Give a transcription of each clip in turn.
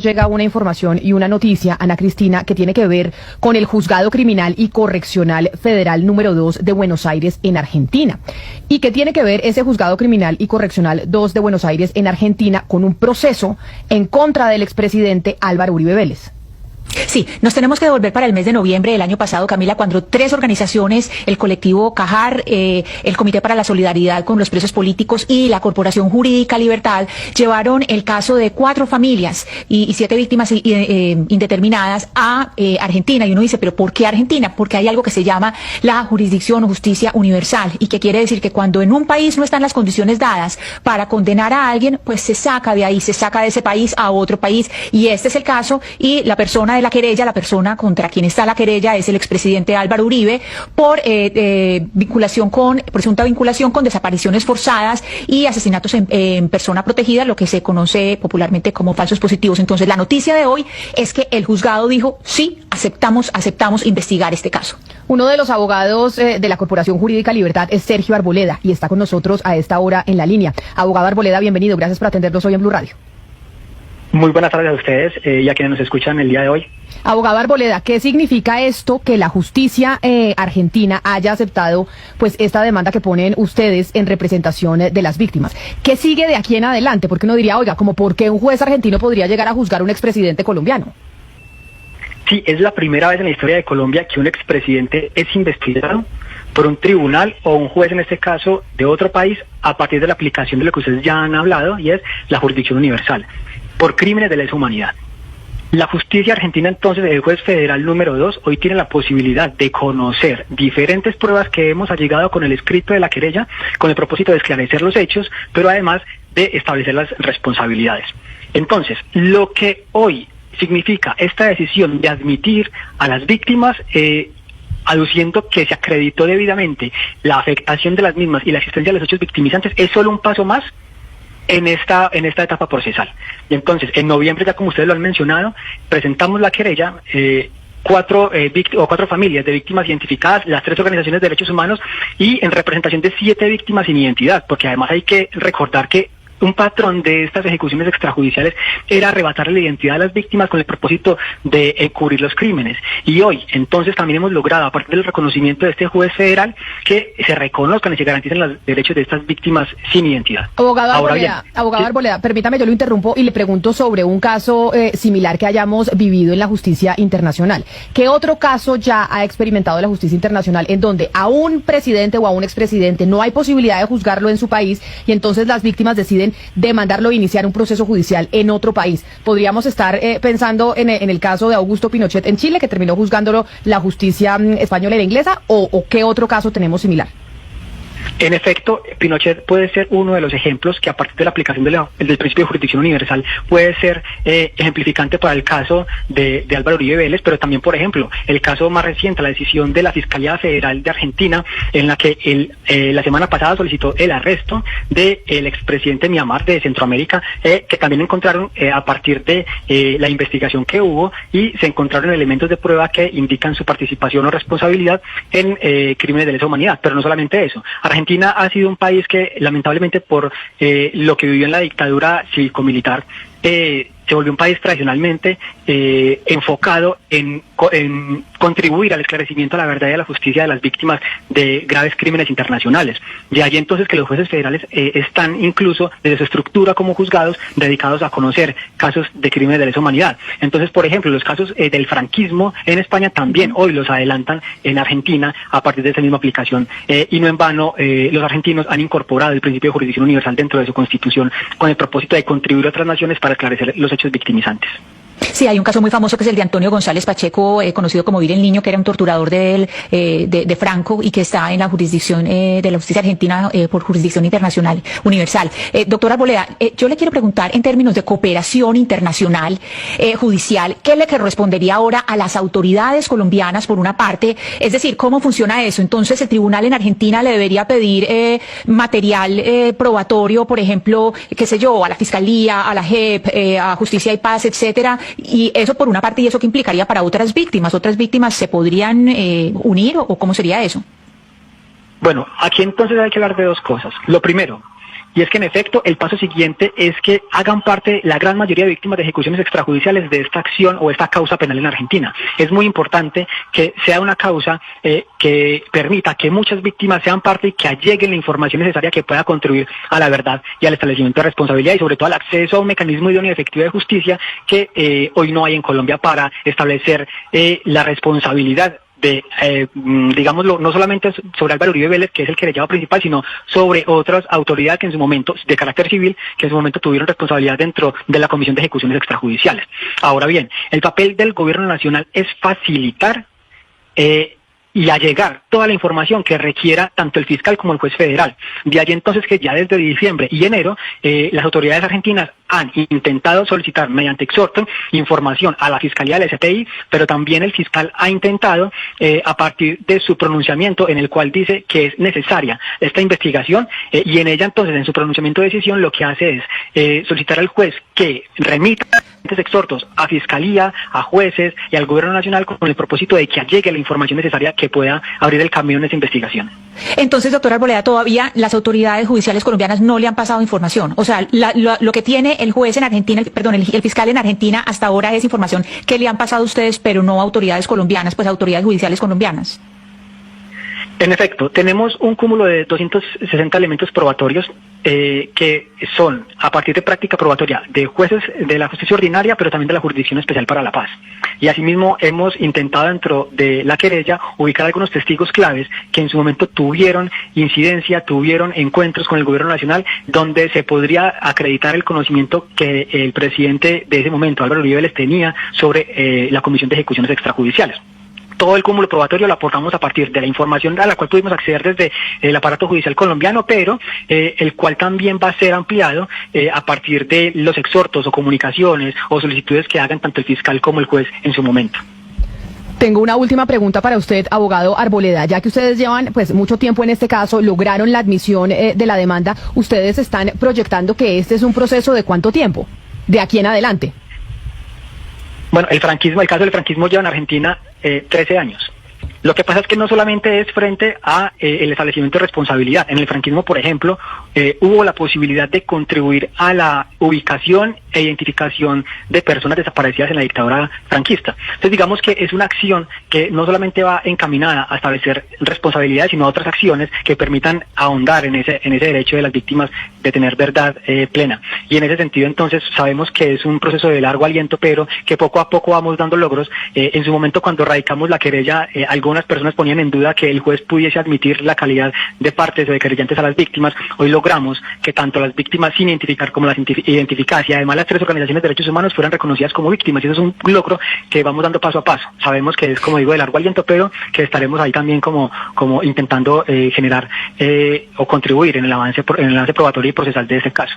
Llega una información y una noticia, Ana Cristina, que tiene que ver con el Juzgado Criminal y Correccional Federal número 2 de Buenos Aires en Argentina. ¿Y qué tiene que ver ese Juzgado Criminal y Correccional 2 de Buenos Aires en Argentina con un proceso en contra del expresidente Álvaro Uribe Vélez? Sí, nos tenemos que devolver para el mes de noviembre del año pasado, Camila, cuando 3 organizaciones, el colectivo CAJAR, el Comité para la Solidaridad con los Presos Políticos y la Corporación Jurídica Libertad, llevaron el caso de 4 familias y 7 víctimas indeterminadas a Argentina. Y uno dice, ¿pero por qué Argentina? Porque hay algo que se llama la jurisdicción o justicia universal, y que quiere decir que cuando en un país no están las condiciones dadas para condenar a alguien, pues se saca de ahí, se saca de ese país a otro país. Y este es el caso, y la persona de la querella, la persona contra quien está la querella es el expresidente Álvaro Uribe por presunta vinculación con desapariciones forzadas y asesinatos en persona protegida, lo que se conoce popularmente como falsos positivos. Entonces, la noticia de hoy es que el juzgado dijo, sí, aceptamos investigar este caso. Uno de los abogados de la Corporación Jurídica Libertad es Sergio Arboleda y está con nosotros a esta hora en la línea. Abogado Arboleda, bienvenido. Gracias por atendernos hoy en Blue Radio. Muy buenas tardes a ustedes y a quienes nos escuchan el día de hoy. Abogado Arboleda, ¿qué significa esto que la justicia argentina haya aceptado pues esta demanda que ponen ustedes en representación de las víctimas? ¿Qué sigue de aquí en adelante? Porque uno diría, oiga, como ¿por qué un juez argentino podría llegar a juzgar a un expresidente colombiano? Sí, es la primera vez en la historia de Colombia que un expresidente es investigado por un tribunal o un juez, en este caso, de otro país, a partir de la aplicación de lo que ustedes ya han hablado, y es la jurisdicción universal, por crímenes de lesa humanidad. La justicia argentina, entonces, el juez federal número 2, hoy tiene la posibilidad de conocer diferentes pruebas que hemos allegado con el escrito de la querella, con el propósito de esclarecer los hechos, pero además de establecer las responsabilidades. Entonces, lo que hoy significa esta decisión de admitir a las víctimas, aduciendo que se acreditó debidamente la afectación de las mismas y la existencia de los hechos victimizantes, es solo un paso más en esta etapa procesal. Y entonces, en noviembre, ya como ustedes lo han mencionado, presentamos la querella, 4 familias de víctimas identificadas, las 3 organizaciones de derechos humanos, y en representación de 7 víctimas sin identidad, porque además hay que recordar que un patrón de estas ejecuciones extrajudiciales era arrebatarle la identidad a las víctimas con el propósito de encubrir los crímenes. Y hoy, entonces, también hemos logrado, a partir del reconocimiento de este juez federal, que se reconozcan y se garanticen los derechos de estas víctimas sin identidad. Abogado Arboleda, permítame, yo lo interrumpo y le pregunto sobre un caso similar que hayamos vivido en la justicia internacional. ¿Qué otro caso ya ha experimentado la justicia internacional en donde a un presidente o a un expresidente no hay posibilidad de juzgarlo en su país y entonces las víctimas deciden demandarlo e iniciar un proceso judicial en otro país? Podríamos estar pensando en el caso de Augusto Pinochet en Chile, que terminó juzgándolo la justicia española y la inglesa, o ¿qué otro caso tenemos similar? En efecto, Pinochet puede ser uno de los ejemplos que, a partir de la aplicación del principio de jurisdicción universal, puede ser ejemplificante para el caso de Álvaro Uribe Vélez, pero también, por ejemplo, el caso más reciente, la decisión de la Fiscalía Federal de Argentina, en la que la semana pasada solicitó el arresto del expresidente Miamar de Centroamérica, que también encontraron, a partir de la investigación que hubo, y se encontraron elementos de prueba que indican su participación o responsabilidad en crímenes de lesa humanidad. Pero no solamente eso. Argentina ha sido un país que, lamentablemente, por lo que vivió en la dictadura cívico-militar, se volvió un país tradicionalmente enfocado en contribuir al esclarecimiento, a la verdad y a la justicia de las víctimas de graves crímenes internacionales. De allí entonces que los jueces federales están incluso desde su estructura como juzgados dedicados a conocer casos de crímenes de lesa humanidad. Entonces, por ejemplo, los casos del franquismo en España también hoy los adelantan en Argentina a partir de esa misma aplicación, y no en vano los argentinos han incorporado el principio de jurisdicción universal dentro de su constitución con el propósito de contribuir a otras naciones para esclarecer los hechos victimizantes. Sí, hay un caso muy famoso que es el de Antonio González Pacheco, conocido como Vir el Niño, que era un torturador de Franco y que está en la jurisdicción de la justicia argentina por jurisdicción internacional universal. Doctora Arboleda, yo le quiero preguntar en términos de cooperación internacional judicial, ¿qué le correspondería ahora a las autoridades colombianas por una parte? Es decir, ¿cómo funciona eso? Entonces, el tribunal en Argentina le debería pedir material probatorio, por ejemplo, qué sé yo, a la Fiscalía, a la JEP, a Justicia y Paz, etcétera. Y eso por una parte, ¿y eso qué implicaría para otras víctimas? ¿Otras víctimas se podrían unir o cómo sería eso? Bueno, aquí entonces hay que hablar de 2 cosas. Lo primero, Y es que en efecto el paso siguiente es que hagan parte la gran mayoría de víctimas de ejecuciones extrajudiciales de esta acción o esta causa penal en Argentina. Es muy importante que sea una causa que permita que muchas víctimas sean parte y que alleguen la información necesaria que pueda contribuir a la verdad y al establecimiento de responsabilidad y sobre todo al acceso a un mecanismo idóneo y efectivo de justicia que hoy no hay en Colombia para establecer la responsabilidad de, digámoslo, no solamente sobre Álvaro Uribe Vélez, que es el querellado principal, sino sobre otras autoridades que en su momento, de carácter civil, que en su momento tuvieron responsabilidad dentro de la Comisión de Ejecuciones Extrajudiciales. Ahora bien, el papel del gobierno nacional es facilitar y allegar toda la información que requiera tanto el fiscal como el juez federal. De allí entonces que ya desde diciembre y enero las autoridades argentinas han intentado solicitar mediante exhorto información a la Fiscalía del STI, pero también el fiscal ha intentado a partir de su pronunciamiento en el cual dice que es necesaria esta investigación y en ella entonces en su pronunciamiento de decisión lo que hace es solicitar al juez que remita exhortos a Fiscalía, a jueces y al Gobierno Nacional con el propósito de que allegue la información necesaria que pueda abrir el camino en esa investigación. Entonces, doctor Arboleda, todavía las autoridades judiciales colombianas no le han pasado información. O sea, lo que tiene el juez en Argentina, el fiscal en Argentina hasta ahora es información que le han pasado a ustedes, pero no a autoridades colombianas, pues autoridades judiciales colombianas. En efecto, tenemos un cúmulo de 260 elementos probatorios que son a partir de práctica probatoria de jueces de la justicia ordinaria, pero también de la Jurisdicción Especial para la Paz. Y asimismo hemos intentado dentro de la querella ubicar algunos testigos claves que en su momento tuvieron incidencia, tuvieron encuentros con el gobierno nacional, donde se podría acreditar el conocimiento que el presidente de ese momento, Álvaro Uribe Vélez, tenía sobre la Comisión de Ejecuciones Extrajudiciales. Todo el cúmulo probatorio lo aportamos a partir de la información a la cual pudimos acceder desde el aparato judicial colombiano, pero el cual también va a ser ampliado a partir de los exhortos o comunicaciones o solicitudes que hagan tanto el fiscal como el juez en su momento. Tengo una última pregunta para usted, abogado Arboleda. Ya que ustedes llevan pues mucho tiempo en este caso, lograron la admisión de la demanda, ¿ustedes están proyectando que este es un proceso de cuánto tiempo? De aquí en adelante. Bueno, el caso del franquismo lleva en Argentina 13 años. Lo que pasa es que no solamente es frente a el establecimiento de responsabilidad. En el franquismo, por ejemplo, hubo la posibilidad de contribuir a la ubicación e identificación de personas desaparecidas en la dictadura franquista. Entonces digamos que es una acción que no solamente va encaminada a establecer responsabilidades, sino a otras acciones que permitan ahondar en ese derecho de las víctimas de tener verdad plena. Y en ese sentido entonces sabemos que es un proceso de largo aliento, pero que poco a poco vamos dando logros. En su momento cuando radicamos la querella, algunas personas ponían en duda que el juez pudiese admitir la calidad de partes o de querellantes a las víctimas. Hoy logramos que tanto las víctimas sin identificar como las identificadas y además las tres organizaciones de derechos humanos fueran reconocidas como víctimas, y eso es un logro que vamos dando paso a paso. Sabemos que es, como digo, de largo aliento, pero que estaremos ahí también como intentando generar o contribuir en el avance probatorio y procesal de este caso.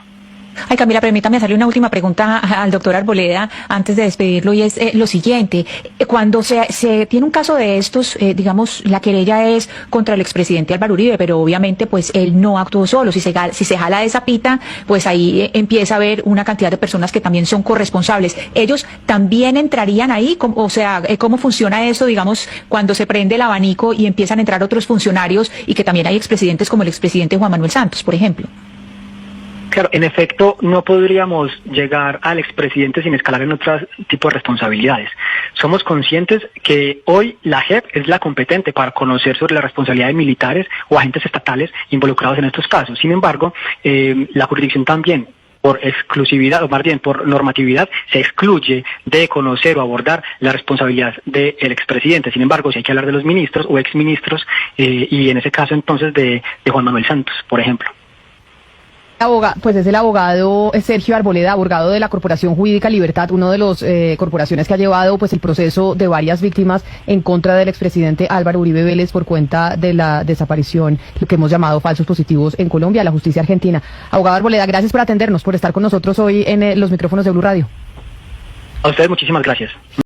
Ay, Camila, permítame hacerle una última pregunta al doctor Arboleda antes de despedirlo, y es lo siguiente. Cuando se tiene un caso de estos, digamos, la querella es contra el expresidente Álvaro Uribe, pero obviamente pues él no actuó solo. Si se jala de esa pita, pues ahí empieza a haber una cantidad de personas que también son corresponsables. ¿Ellos también entrarían ahí? O sea, ¿cómo funciona eso, digamos, cuando se prende el abanico y empiezan a entrar otros funcionarios y que también hay expresidentes como el expresidente Juan Manuel Santos, por ejemplo? Claro, en efecto, no podríamos llegar al expresidente sin escalar en otro tipo de responsabilidades. Somos conscientes que hoy la JEP es la competente para conocer sobre las responsabilidades militares o agentes estatales involucrados en estos casos. Sin embargo, la jurisdicción también, por exclusividad, o más bien por normatividad, se excluye de conocer o abordar la responsabilidad del expresidente. Sin embargo, si hay que hablar de los ministros o exministros, y en ese caso entonces de Juan Manuel Santos, por ejemplo. Pues es el abogado Sergio Arboleda, abogado de la Corporación Jurídica Libertad, uno de los corporaciones que ha llevado pues el proceso de varias víctimas en contra del expresidente Álvaro Uribe Vélez por cuenta de la desaparición, lo que hemos llamado falsos positivos en Colombia, la justicia argentina. Abogado Arboleda, gracias por atendernos, por estar con nosotros hoy en los micrófonos de Blue Radio. A ustedes muchísimas gracias.